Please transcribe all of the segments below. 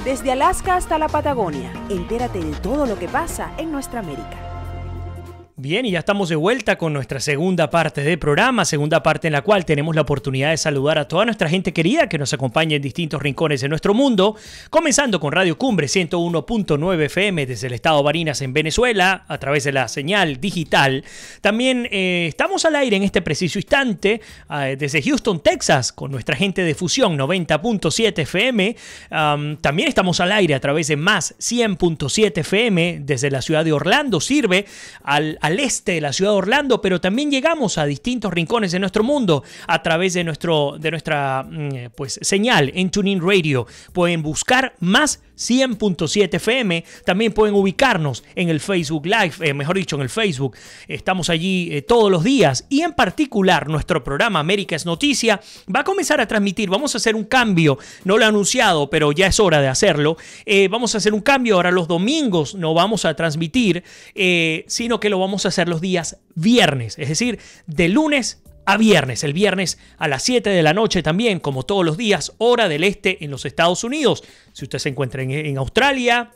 Desde Alaska hasta la Patagonia, entérate de todo lo que pasa en nuestra América. Bien, y ya estamos de vuelta con nuestra segunda parte del programa, segunda parte en la cual tenemos la oportunidad de saludar a toda nuestra gente querida que nos acompaña en distintos rincones de nuestro mundo, comenzando con Radio Cumbre 101.9 FM desde el estado Barinas en Venezuela, a través de la señal digital. También estamos al aire en este preciso instante desde Houston, Texas, con nuestra gente de Fusión 90.7 FM. También estamos al aire a través de Más 100.7 FM desde la ciudad de Orlando, sirve al este de la ciudad de Orlando, pero también llegamos a distintos rincones de nuestro mundo a través de nuestra señal en TuneIn Radio. Pueden buscar Más 100.7 FM. También pueden ubicarnos en el Facebook Live, mejor dicho, en el Facebook. Estamos allí todos los días, y en particular nuestro programa América es Noticia va a comenzar a transmitir. Vamos a hacer un cambio, no lo he anunciado, pero ya es hora de hacerlo. Vamos a hacer un cambio. Ahora los domingos no vamos a transmitir, sino que lo vamos a hacer los días viernes, es decir, de lunes a viernes. El viernes a las 7 de la noche también, como todos los días, hora del este en los Estados Unidos. Si usted se encuentra en Australia,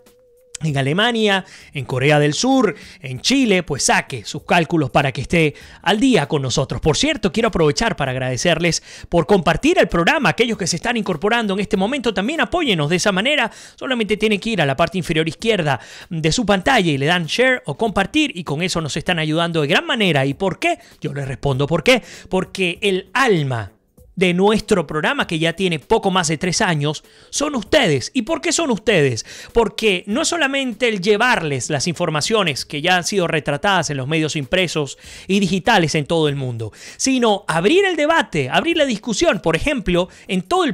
en Alemania, en Corea del Sur, en Chile, pues saque sus cálculos para que esté al día con nosotros. Por cierto, quiero aprovechar para agradecerles por compartir el programa. Aquellos que se están incorporando en este momento, también apóyenos de esa manera. Solamente tienen que ir a la parte inferior izquierda de su pantalla y le dan share o compartir, y con eso nos están ayudando de gran manera. ¿Y por qué? Yo les respondo por qué. Porque el alma de nuestro programa, que ya tiene poco más de 3 años, son ustedes. ¿Y por qué son ustedes? Porque no es solamente el llevarles las informaciones que ya han sido retratadas en los medios impresos y digitales en todo el mundo, sino abrir el debate, abrir la discusión. Por ejemplo, en todo la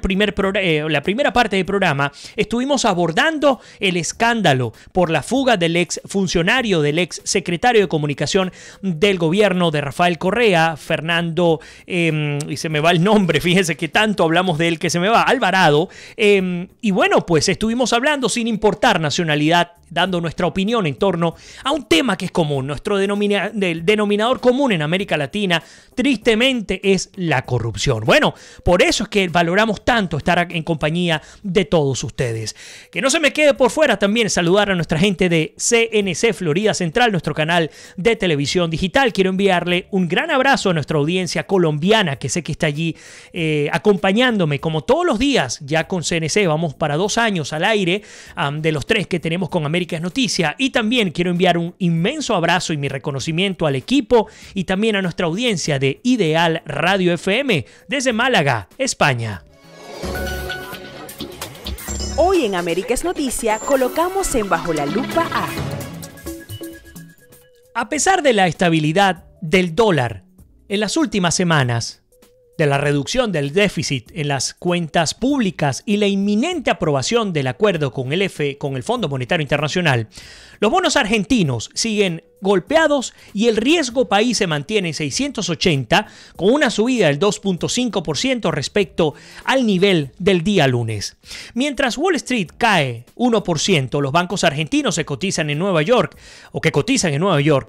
primera parte del programa estuvimos abordando el escándalo por la fuga del ex funcionario, del ex secretario de comunicación del gobierno de Rafael Correa, Fernando, y se me va el nombre, fíjense que tanto hablamos de él que se me va, Alvarado. Y bueno, pues estuvimos hablando sin importar nacionalidad, dando nuestra opinión en torno a un tema que es común. Nuestro denominador común en América Latina, tristemente, es la corrupción. Bueno, por eso es que valoramos tanto estar en compañía de todos ustedes. Que no se me quede por fuera también saludar a nuestra gente de CNC Florida Central, nuestro canal de televisión digital. Quiero enviarle un gran abrazo a nuestra audiencia colombiana, que sé que está allí acompañándome como todos los días. Ya con CNC vamos para 2 años al aire, de los 3 que tenemos con América es Noticia. Y también quiero enviar un inmenso abrazo y mi reconocimiento al equipo y también a nuestra audiencia de Ideal Radio FM desde Málaga, España. Hoy en América es Noticia colocamos en Bajo la Lupa A pesar de la estabilidad del dólar en las últimas semanas, de la reducción del déficit en las cuentas públicas y la inminente aprobación del acuerdo con el Fondo Monetario Internacional, los bonos argentinos siguen golpeados y el riesgo país se mantiene en 680, con una subida del 2.5% respecto al nivel del día lunes. Mientras Wall Street cae 1%, los bancos argentinos que cotizan en Nueva York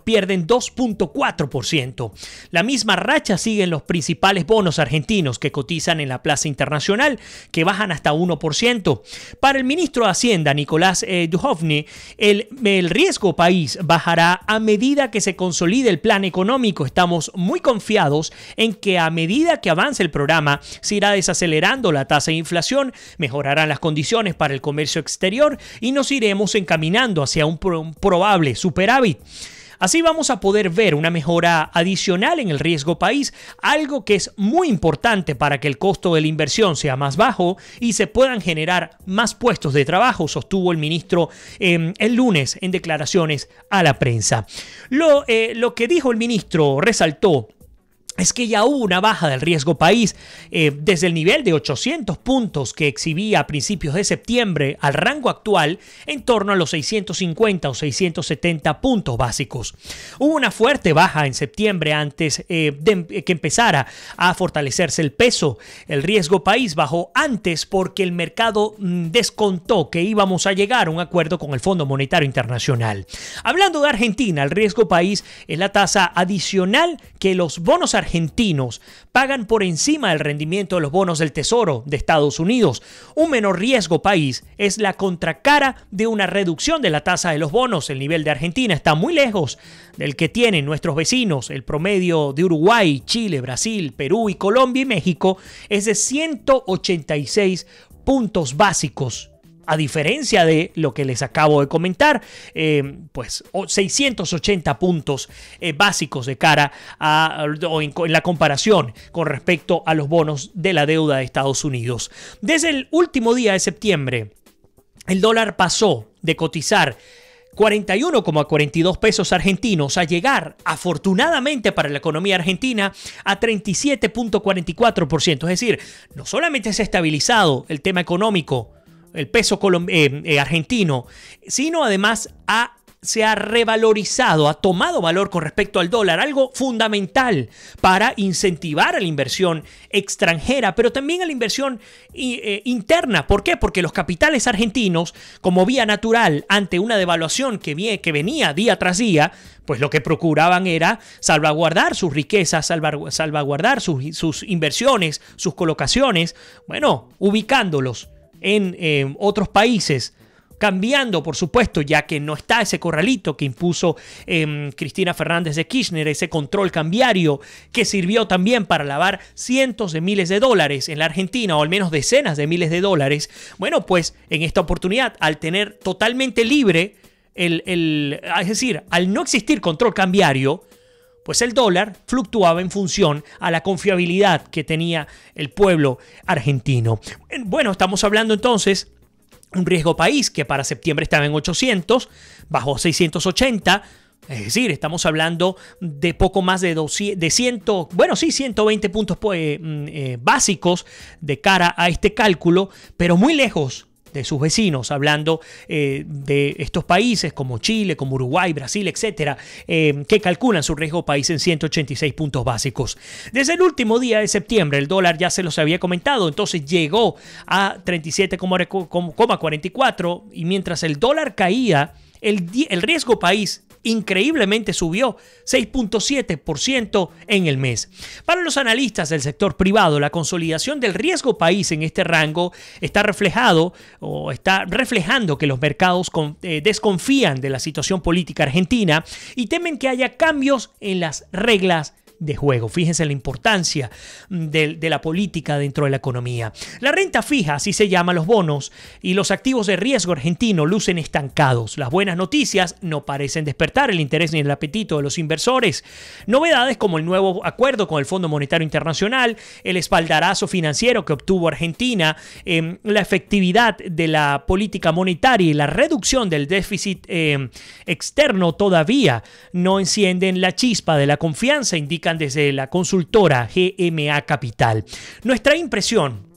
pierden 2.4%. La misma racha siguen los principales bonos argentinos que cotizan en la plaza internacional, que bajan hasta 1%. Para el ministro de Hacienda, Nicolás Duhovny, el riesgo país bajará a medida que se consolide el plan económico. Estamos muy confiados en que a medida que avance el programa se irá desacelerando la tasa de inflación, mejorarán las condiciones para el comercio exterior y nos iremos encaminando hacia un probable superávit. Así vamos a poder ver una mejora adicional en el riesgo país, algo que es muy importante para que el costo de la inversión sea más bajo y se puedan generar más puestos de trabajo, sostuvo el ministro el lunes en declaraciones a la prensa. Lo que dijo el ministro resaltó es que ya hubo una baja del riesgo país desde el nivel de 800 puntos que exhibía a principios de septiembre al rango actual en torno a los 650 o 670 puntos básicos. Hubo una fuerte baja en septiembre antes de que empezara a fortalecerse el peso. El riesgo país bajó antes porque el mercado descontó que íbamos a llegar a un acuerdo con el Fondo Monetario Internacional. Hablando de Argentina, el riesgo país es la tasa adicional que los bonos argentinos argentinos pagan por encima del rendimiento de los bonos del Tesoro de Estados Unidos. Un menor riesgo país es la contracara de una reducción de la tasa de los bonos. El nivel de Argentina está muy lejos del que tienen nuestros vecinos. El promedio de Uruguay, Chile, Brasil, Perú y Colombia y México es de 186 puntos básicos. A diferencia de lo que les acabo de comentar, pues 680 puntos básicos de cara en la comparación con respecto a los bonos de la deuda de Estados Unidos. Desde el último día de septiembre, el dólar pasó de cotizar 41,42 pesos argentinos a llegar, afortunadamente para la economía argentina, a 37,44%. Es decir, no solamente se ha estabilizado el tema económico, el peso argentino, sino además se ha revalorizado, ha tomado valor con respecto al dólar, algo fundamental para incentivar a la inversión extranjera, pero también a la inversión interna. ¿Por qué? Porque los capitales argentinos, como vía natural ante una devaluación que venía día tras día, pues lo que procuraban era salvaguardar sus riquezas, salvaguardar sus inversiones, sus colocaciones, bueno, ubicándolos en otros países, cambiando, por supuesto, ya que no está ese corralito que impuso Cristina Fernández de Kirchner, ese control cambiario que sirvió también para lavar cientos de miles de dólares en la Argentina, o al menos decenas de miles de dólares. Bueno, pues en esta oportunidad, al tener totalmente libre, es decir, al no existir control cambiario, pues el dólar fluctuaba en función a la confiabilidad que tenía el pueblo argentino. Bueno, estamos hablando entonces un riesgo país que para septiembre estaba en 800, bajó 680. Es decir, estamos hablando de poco más de 120 puntos básicos de cara a este cálculo, pero muy lejos de sus vecinos, hablando de estos países como Chile, como Uruguay, Brasil, etcétera, que calculan su riesgo país en 186 puntos básicos. Desde el último día de septiembre, el dólar ya se los había comentado, entonces llegó a 37,44, y mientras el dólar caía, el riesgo país increíblemente subió 6,7% en el mes. Para los analistas del sector privado, la consolidación del riesgo país en este rango está reflejando que los mercados desconfían de la situación política argentina y temen que haya cambios en las reglas de juego. Fíjense la importancia de la política dentro de la economía. La renta fija, así se llama los bonos, y los activos de riesgo argentino lucen estancados. Las buenas noticias no parecen despertar el interés ni el apetito de los inversores. Novedades como el nuevo acuerdo con el Fondo Monetario Internacional, el espaldarazo financiero que obtuvo Argentina, la efectividad de la política monetaria y la reducción del déficit externo todavía no encienden la chispa de la confianza, indican desde la consultora GMA Capital. Nuestra impresión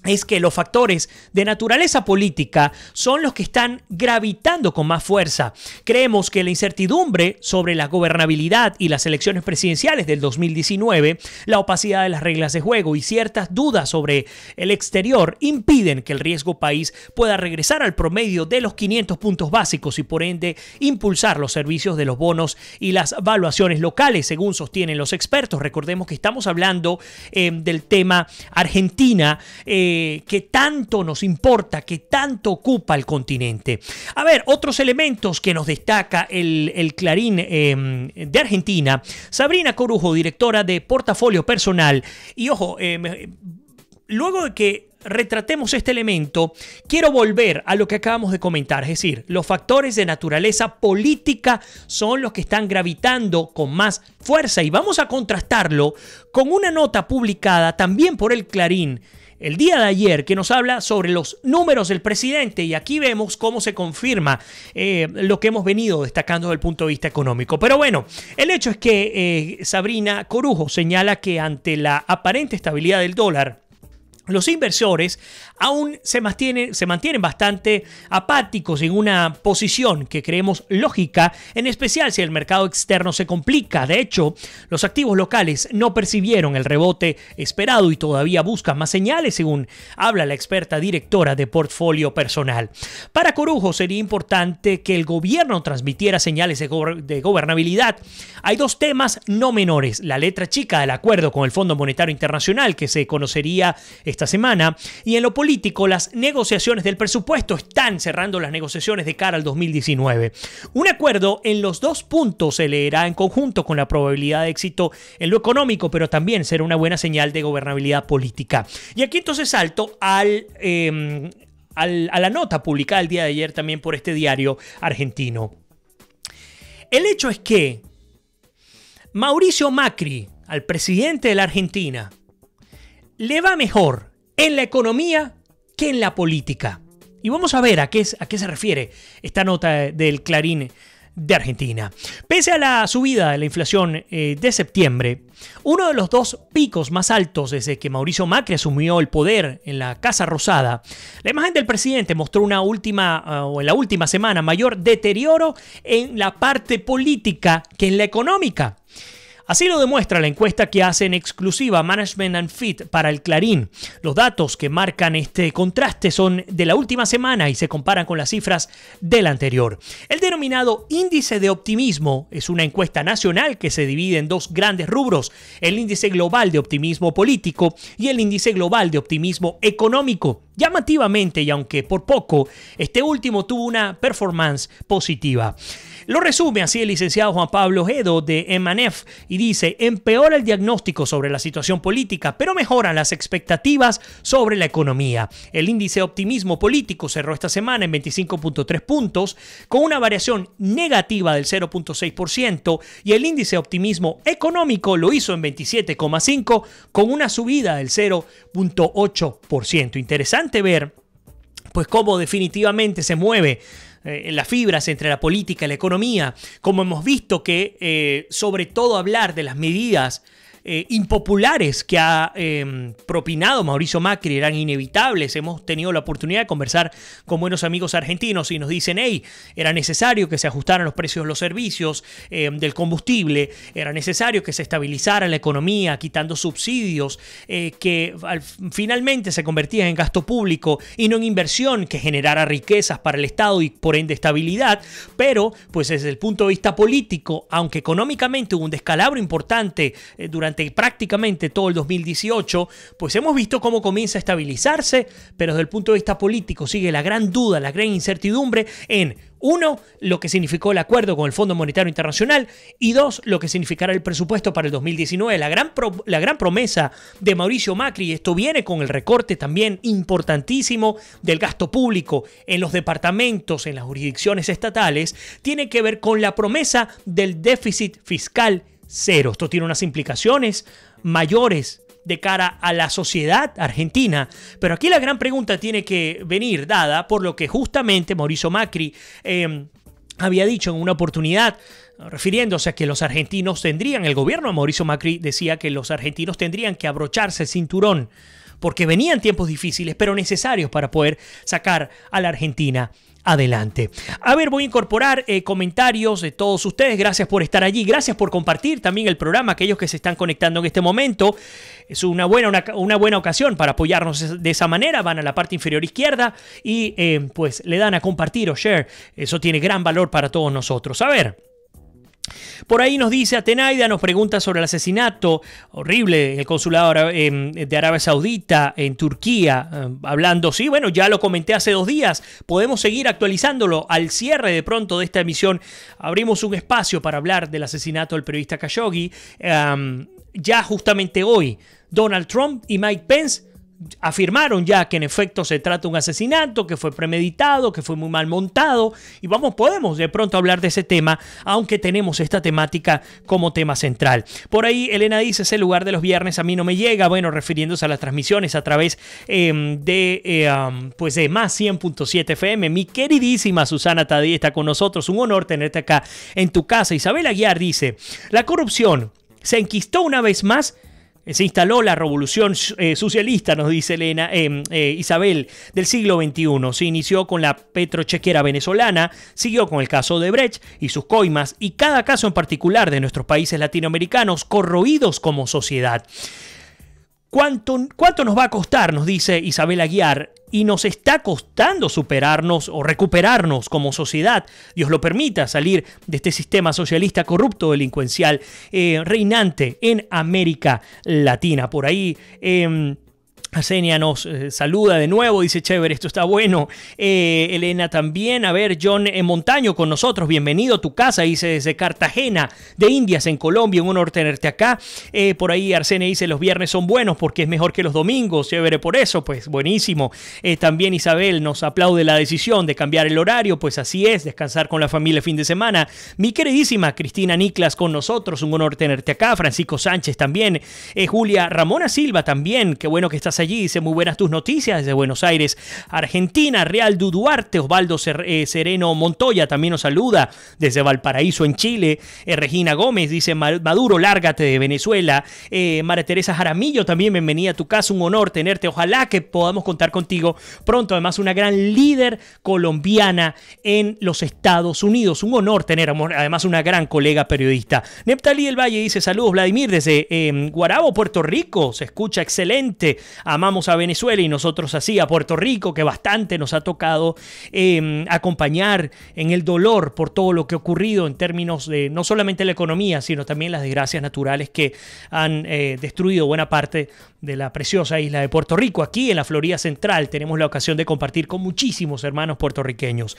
es que los factores de naturaleza política son los que están gravitando con más fuerza. Creemos que la incertidumbre sobre la gobernabilidad y las elecciones presidenciales del 2019, la opacidad de las reglas de juego y ciertas dudas sobre el exterior impiden que el riesgo país pueda regresar al promedio de los 500 puntos básicos y por ende impulsar los servicios de los bonos y las valuaciones locales, según sostienen los expertos. Recordemos que estamos hablando del tema Argentina, que tanto nos importa, que tanto ocupa el continente. A ver, otros elementos que nos destaca el Clarín de Argentina. Sabrina Corujo, directora de Portafolio Personal. Y ojo, luego de que retratemos este elemento, quiero volver a lo que acabamos de comentar, es decir, los factores de naturaleza política son los que están gravitando con más fuerza y vamos a contrastarlo con una nota publicada también por el Clarín el día de ayer, que nos habla sobre los números del presidente, y aquí vemos cómo se confirma lo que hemos venido destacando desde el punto de vista económico. Pero bueno, el hecho es que Sabrina Corujo señala que ante la aparente estabilidad del dólar, los inversores aún se mantienen bastante apáticos en una posición que creemos lógica, en especial si el mercado externo se complica. De hecho, los activos locales no percibieron el rebote esperado y todavía buscan más señales, según habla la experta directora de portfolio personal. Para Corujo sería importante que el gobierno transmitiera señales de gobernabilidad. Hay dos temas no menores: la letra chica del acuerdo con el Fondo Monetario Internacional, que se conocería esta semana, y en lo político, las negociaciones del presupuesto. Están cerrando las negociaciones de cara al 2019. Un acuerdo en los dos puntos se leerá en conjunto con la probabilidad de éxito en lo económico, pero también será una buena señal de gobernabilidad política. Y aquí entonces salto a la nota publicada el día de ayer también por este diario argentino. El hecho es que Mauricio Macri, al presidente de la Argentina, le va mejor en la economía que en la política. Y vamos a ver a qué se refiere esta nota del Clarín de Argentina. Pese a la subida de la inflación de septiembre, uno de los dos picos más altos desde que Mauricio Macri asumió el poder en la Casa Rosada, la imagen del presidente mostró en la última semana mayor deterioro en la parte política que en la económica. Así lo demuestra la encuesta que hace en exclusiva Management and Fit para el Clarín. Los datos que marcan este contraste son de la última semana y se comparan con las cifras del anterior. El denominado Índice de Optimismo es una encuesta nacional que se divide en dos grandes rubros: el Índice Global de Optimismo Político y el Índice Global de Optimismo Económico. Llamativamente, y aunque por poco, este último tuvo una performance positiva. Lo resume así el licenciado Juan Pablo Ojeda de EMANEF y dice: empeora el diagnóstico sobre la situación política, pero mejoran las expectativas sobre la economía. El índice de optimismo político cerró esta semana en 25.3 puntos, con una variación negativa del 0.6%, y el índice de optimismo económico lo hizo en 27.5, con una subida del 0.8%. Interesante ver pues cómo definitivamente se mueve las fibras entre la política y la economía, como hemos visto que sobre todo hablar de las medidas impopulares que ha propinado Mauricio Macri eran inevitables. Hemos tenido la oportunidad de conversar con buenos amigos argentinos y nos dicen: hey, era necesario que se ajustaran los precios de los servicios, del combustible, era necesario que se estabilizara la economía quitando subsidios que finalmente se convertían en gasto público y no en inversión que generara riquezas para el Estado y por ende estabilidad. Pero pues desde el punto de vista político, aunque económicamente hubo un descalabro importante durante prácticamente todo el 2018, pues hemos visto cómo comienza a estabilizarse, pero desde el punto de vista político sigue la gran duda, la gran incertidumbre en: uno, lo que significó el acuerdo con el Fondo Monetario Internacional, y dos, lo que significará el presupuesto para el 2019. La gran promesa de Mauricio Macri, esto viene con el recorte también importantísimo del gasto público en los departamentos, en las jurisdicciones estatales, tiene que ver con la promesa del déficit fiscal cero. Esto tiene unas implicaciones mayores de cara a la sociedad argentina, pero aquí la gran pregunta tiene que venir dada por lo que justamente Mauricio Macri había dicho en una oportunidad, refiriéndose a que los argentinos tendrían, el gobierno de Mauricio Macri decía que los argentinos tendrían que abrocharse el cinturón porque venían tiempos difíciles, pero necesarios para poder sacar a la Argentina adelante. A ver, voy a incorporar comentarios de todos ustedes. Gracias por estar allí. Gracias por compartir también el programa. Aquellos que se están conectando en este momento. Es una buena ocasión para apoyarnos de esa manera. Van a la parte inferior izquierda y pues le dan a compartir o share. Eso tiene gran valor para todos nosotros. A ver. Por ahí nos dice Atenaida, nos pregunta sobre el asesinato horrible en el consulado de Arabia Saudita en Turquía, hablando, sí, bueno, ya lo comenté hace 2 días, podemos seguir actualizándolo. Al cierre de pronto de esta emisión abrimos un espacio para hablar del asesinato del periodista Khashoggi. Ya justamente hoy Donald Trump y Mike Pence afirmaron ya que en efecto se trata de un asesinato, que fue premeditado, que fue muy mal montado, y podemos de pronto hablar de ese tema, aunque tenemos esta temática como tema central. Por ahí Elena dice: ese lugar de los viernes a mí no me llega, bueno, refiriéndose a las transmisiones a través de más 100.7 FM. Mi queridísima Susana Tadí está con nosotros, un honor tenerte acá en tu casa. Isabel Aguiar dice: la corrupción se enquistó una vez más Se instaló la revolución socialista, nos dice Isabel, del siglo XXI. Se inició con la petrochequera venezolana, siguió con el caso de Brecht y sus coimas, y cada caso en particular de nuestros países latinoamericanos corroídos como sociedad. ¿Cuánto nos va a costar? Nos dice Isabel Aguiar. Y nos está costando superarnos o recuperarnos como sociedad. Dios lo permita, salir de este sistema socialista corrupto, delincuencial, reinante en América Latina. Por ahí Arsenia nos saluda de nuevo, dice chévere, esto está bueno. Elena también, a ver, John Montaño con nosotros, bienvenido a tu casa, dice desde Cartagena de Indias en Colombia, un honor tenerte acá. Por ahí Arsenia dice los viernes son buenos porque es mejor que los domingos, chévere por eso, pues buenísimo. También Isabel nos aplaude la decisión de cambiar el horario, pues así es, descansar con la familia el fin de semana. Mi queridísima Cristina Niklas con nosotros, un honor tenerte acá. Francisco Sánchez también, Julia Ramona Silva también, qué bueno que estás allí, dice muy buenas tus noticias desde Buenos Aires, Argentina. Real Duarte, Osvaldo Sereno Montoya también nos saluda desde Valparaíso en Chile. Regina Gómez dice Maduro, lárgate de Venezuela. María Teresa Jaramillo también, bienvenida a tu casa, un honor tenerte, ojalá que podamos contar contigo pronto, además una gran líder colombiana en los Estados Unidos, un honor tener además una gran colega periodista. Neptalí del Valle dice saludos Vladimir desde Guarabo, Puerto Rico, se escucha excelente. Amamos a Venezuela y nosotros así a Puerto Rico, que bastante nos ha tocado acompañar en el dolor por todo lo que ha ocurrido en términos de no solamente la economía, sino también las desgracias naturales que han destruido buena parte de la preciosa isla de Puerto Rico. Aquí en la Florida Central tenemos la ocasión de compartir con muchísimos hermanos puertorriqueños.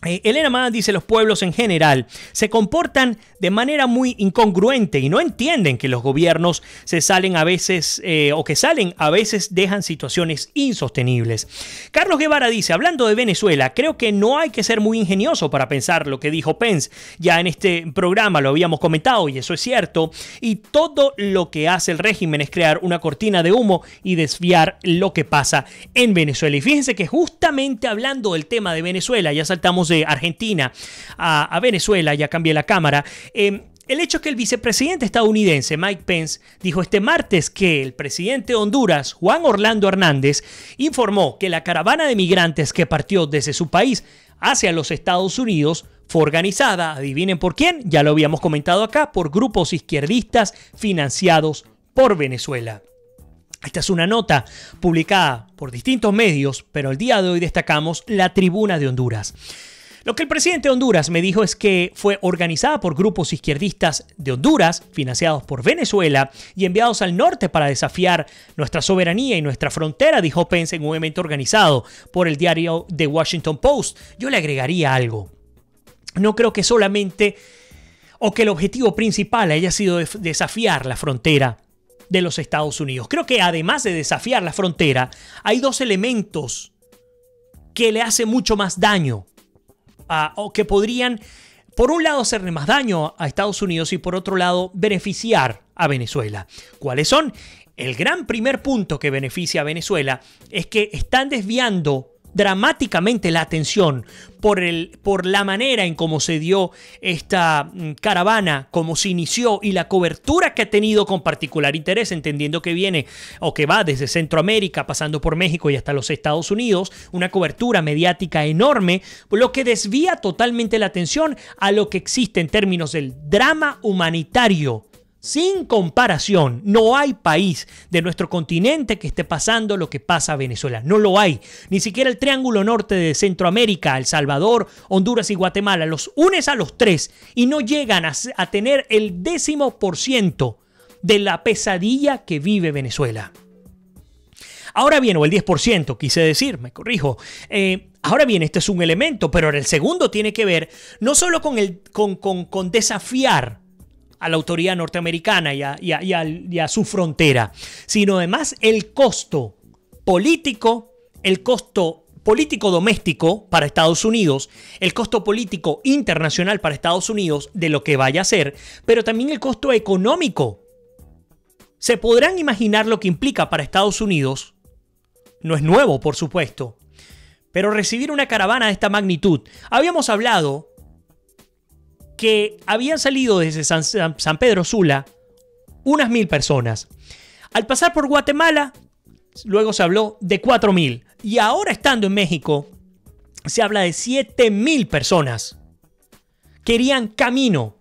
Elena Mann dice los pueblos en general se comportan de manera muy incongruente y no entienden que los gobiernos se salen a veces a veces dejan situaciones insostenibles. Carlos Guevara dice, hablando de Venezuela, creo que no hay que ser muy ingenioso para pensar lo que dijo Pence. Ya en este programa lo habíamos comentado y eso es cierto. Y todo lo que hace el régimen es crear una cortina de humo y desviar lo que pasa en Venezuela. Y fíjense que justamente hablando del tema de Venezuela, ya saltamos de Argentina a Venezuela, ya cambié la cámara. El hecho es que el vicepresidente estadounidense Mike Pence dijo este martes que el presidente de Honduras, Juan Orlando Hernández, informó que la caravana de migrantes que partió desde su país hacia los Estados Unidos fue organizada, adivinen por quién, ya lo habíamos comentado acá, por grupos izquierdistas financiados por Venezuela. Esta es una nota publicada por distintos medios, pero el día de hoy destacamos La Tribuna de Honduras. Lo que el presidente de Honduras me dijo es que fue organizada por grupos izquierdistas de Honduras, financiados por Venezuela y enviados al norte para desafiar nuestra soberanía y nuestra frontera, dijo Pence en un evento organizado por el diario The Washington Post. Yo le agregaría algo. No creo que solamente o que el objetivo principal haya sido desafiar la frontera de los Estados Unidos. Creo que además de desafiar la frontera, hay dos elementos que le hacen mucho más daño o que podrían, por un lado, hacerle más daño a Estados Unidos y por otro lado, beneficiar a Venezuela. ¿Cuáles son? El gran primer punto que beneficia a Venezuela es que están desviando dramáticamente la atención por la manera en cómo se dio esta caravana, cómo se inició y la cobertura que ha tenido con particular interés, entendiendo que viene o que va desde Centroamérica, pasando por México y hasta los Estados Unidos, una cobertura mediática enorme, lo que desvía totalmente la atención a lo que existe en términos del drama humanitario. Sin comparación, no hay país de nuestro continente que esté pasando lo que pasa a Venezuela. No lo hay. Ni siquiera el Triángulo Norte de Centroamérica, El Salvador, Honduras y Guatemala. Los unes a los tres y no llegan a tener el 10% de la pesadilla que vive Venezuela. Ahora bien, o el 10%, quise decir, me corrijo. Ahora bien, este es un elemento, pero el segundo tiene que ver no solo con desafiar a la autoridad norteamericana y a su frontera, sino además el costo político doméstico para Estados Unidos, el costo político internacional para Estados Unidos de lo que vaya a ser, pero también el costo económico. Se podrán imaginar lo que implica para Estados Unidos, no es nuevo por supuesto, pero recibir una caravana de esta magnitud. Habíamos hablado que habían salido desde San Pedro Sula unas 1.000 personas. Al pasar por Guatemala, luego se habló de 4.000. Y ahora estando en México, se habla de 7.000 personas que irían camino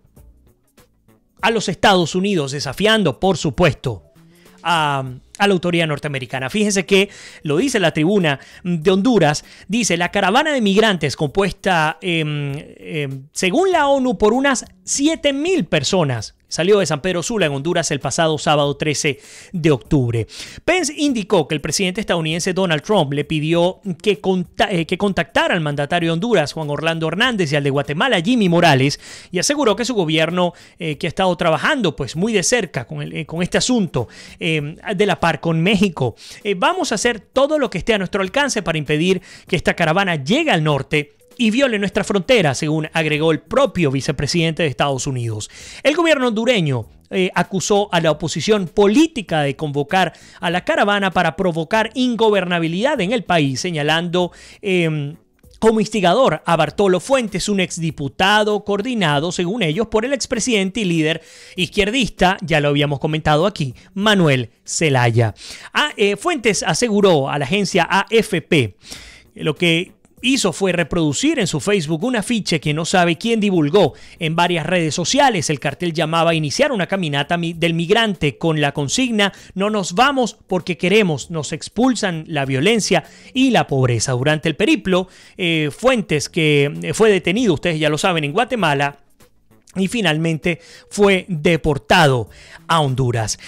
a los Estados Unidos, desafiando, por supuesto, a la autoridad norteamericana. Fíjense que lo dice la Tribuna de Honduras, dice: la caravana de migrantes compuesta, según la ONU, por unas 7.000 personas, salió de San Pedro Sula, en Honduras, el pasado sábado 13 de octubre. Pence indicó que el presidente estadounidense Donald Trump le pidió que contactara al mandatario de Honduras, Juan Orlando Hernández, y al de Guatemala, Jimmy Morales, y aseguró que su gobierno, que ha estado trabajando pues muy de cerca con este asunto de la par con México. Vamos a hacer todo lo que esté a nuestro alcance para impedir que esta caravana llegue al norte y viole nuestra frontera, según agregó el propio vicepresidente de Estados Unidos. El gobierno hondureño acusó a la oposición política de convocar a la caravana para provocar ingobernabilidad en el país, señalando como instigador a Bartolo Fuentes, un exdiputado coordinado, según ellos, por el expresidente y líder izquierdista, ya lo habíamos comentado aquí, Manuel Zelaya. Fuentes aseguró a la agencia AFP lo que hizo fue reproducir en su Facebook un afiche que no sabe quién divulgó en varias redes sociales. El cartel llamaba a iniciar una caminata del migrante con la consigna: no nos vamos porque queremos, nos expulsan la violencia y la pobreza. Durante el periplo, Fuentes, que fue detenido, ustedes ya lo saben, en Guatemala, y finalmente fue deportado a Honduras.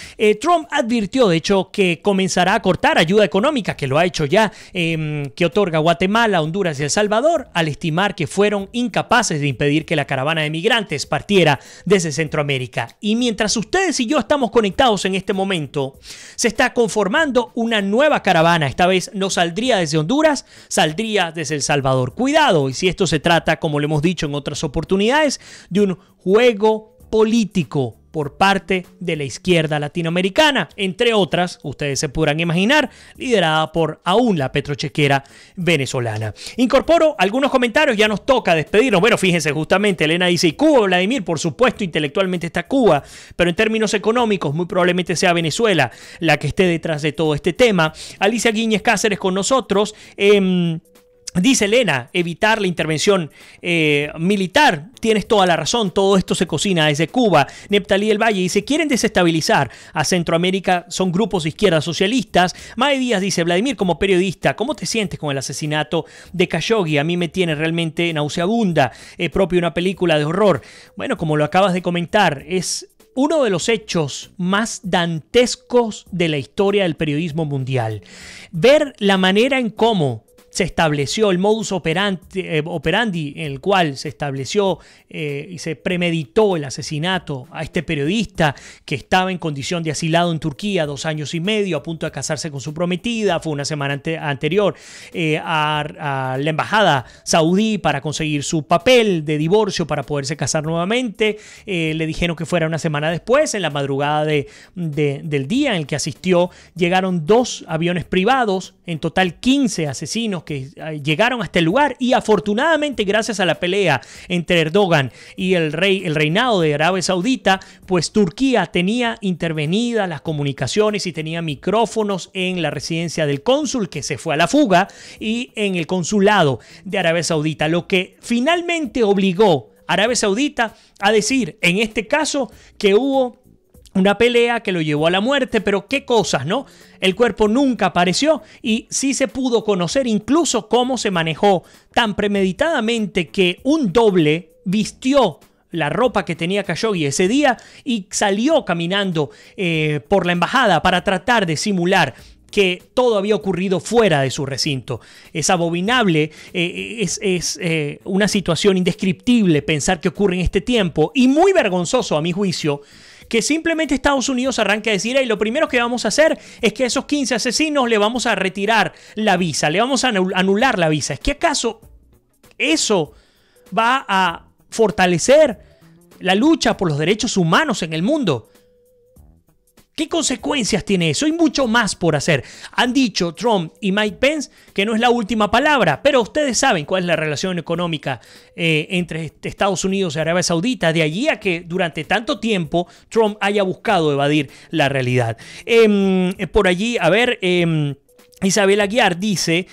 Trump advirtió, de hecho, que comenzará a cortar ayuda económica, que lo ha hecho ya, que otorga Guatemala, Honduras y El Salvador, al estimar que fueron incapaces de impedir que la caravana de migrantes partiera desde Centroamérica. Y mientras ustedes y yo estamos conectados en este momento, se está conformando una nueva caravana. Esta vez no saldría desde Honduras, saldría desde El Salvador. Cuidado, y si esto se trata, como lo hemos dicho en otras oportunidades, de un juego político por parte de la izquierda latinoamericana, entre otras, ustedes se podrán imaginar, liderada por aún la petrochequera venezolana. Incorporo algunos comentarios, ya nos toca despedirnos. Bueno, fíjense, justamente Elena dice: ¿y Cuba, Vladimir? Por supuesto, intelectualmente está Cuba, pero en términos económicos muy probablemente sea Venezuela la que esté detrás de todo este tema. Alicia Guíñez Cáceres con nosotros. Dice Elena: evitar la intervención militar. Tienes toda la razón, todo esto se cocina desde Cuba. Neptalí del Valle dice: quieren desestabilizar a Centroamérica, son grupos de izquierda socialistas. Mae Díaz dice: Vladimir, como periodista, ¿cómo te sientes con el asesinato de Khashoggi? A mí me tiene realmente nauseabunda, propio una película de horror. Bueno, como lo acabas de comentar, es uno de los hechos más dantescos de la historia del periodismo mundial. Ver la manera en cómo se estableció el modus operandi en el cual se estableció y se premeditó el asesinato a este periodista que estaba en condición de asilado en Turquía 2 años y medio, a punto de casarse con su prometida. Fue una semana anterior a la embajada saudí para conseguir su papel de divorcio para poderse casar nuevamente. Le dijeron que fuera una semana después. En la madrugada del día en el que asistió, llegaron 2 aviones privados, en total 15 asesinos que llegaron hasta el lugar, y afortunadamente, gracias a la pelea entre Erdogan y el reinado de Arabia Saudita, pues Turquía tenía intervenidas las comunicaciones y tenía micrófonos en la residencia del cónsul, que se fue a la fuga, y en el consulado de Arabia Saudita, lo que finalmente obligó a Arabia Saudita a decir, en este caso, que hubo una pelea que lo llevó a la muerte, pero qué cosas, ¿no? El cuerpo nunca apareció y sí se pudo conocer incluso cómo se manejó tan premeditadamente que un doble vistió la ropa que tenía Khashoggi ese día y salió caminando por la embajada para tratar de simular que todo había ocurrido fuera de su recinto. Es abominable, es una situación indescriptible pensar que ocurre en este tiempo, y muy vergonzoso a mi juicio que simplemente Estados Unidos arranque a decir: hey, lo primero que vamos a hacer es que a esos 15 asesinos le vamos a retirar la visa, le vamos a anular la visa. ¿Es que acaso eso va a fortalecer la lucha por los derechos humanos en el mundo? ¿Qué consecuencias tiene eso? Hay mucho más por hacer. Han dicho Trump y Mike Pence que no es la última palabra, pero ustedes saben cuál es la relación económica entre Estados Unidos y Arabia Saudita. De allí a que durante tanto tiempo Trump haya buscado evadir la realidad. Por allí, a ver... Isabel Aguiar dice,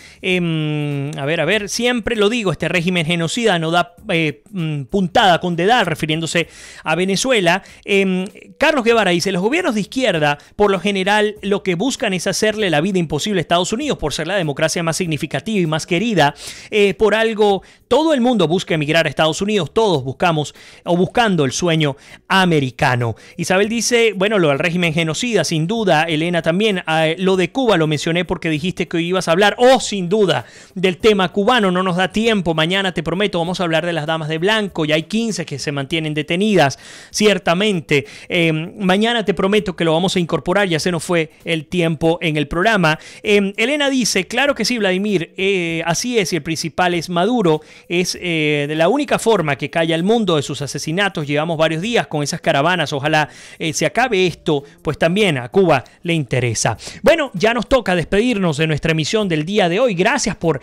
siempre lo digo, este régimen genocida no da puntada con dedal, refiriéndose a Venezuela. Carlos Guevara dice, los gobiernos de izquierda, por lo general, lo que buscan es hacerle la vida imposible a Estados Unidos, por ser la democracia más significativa y más querida. Por algo, todo el mundo busca emigrar a Estados Unidos, todos buscamos o buscando el sueño americano. Isabel dice, bueno, lo del régimen genocida, sin duda. Elena también, lo de Cuba lo mencioné porque dijiste que hoy ibas a hablar, sin duda, del tema cubano. No nos da tiempo. Mañana, te prometo, vamos a hablar de las damas de blanco. Ya hay 15 que se mantienen detenidas, ciertamente. Mañana te prometo que lo vamos a incorporar. Ya se nos fue el tiempo en el programa. Elena dice, claro que sí, Vladimir, así es, y el principal es Maduro. Es de la única forma que calla el mundo de sus asesinatos. Llevamos varios días con esas caravanas. Ojalá se acabe esto, pues también a Cuba le interesa. Bueno, ya nos toca despedirnos de nuestra emisión del día de hoy. Gracias por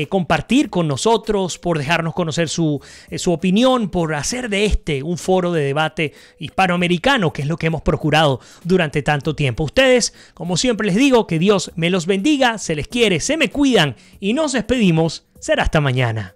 compartir con nosotros, por dejarnos conocer su opinión, por hacer de este un foro de debate hispanoamericano, que es lo que hemos procurado durante tanto tiempo. Ustedes, como siempre les digo, que Dios me los bendiga, se les quiere, se me cuidan y nos despedimos. Será hasta mañana.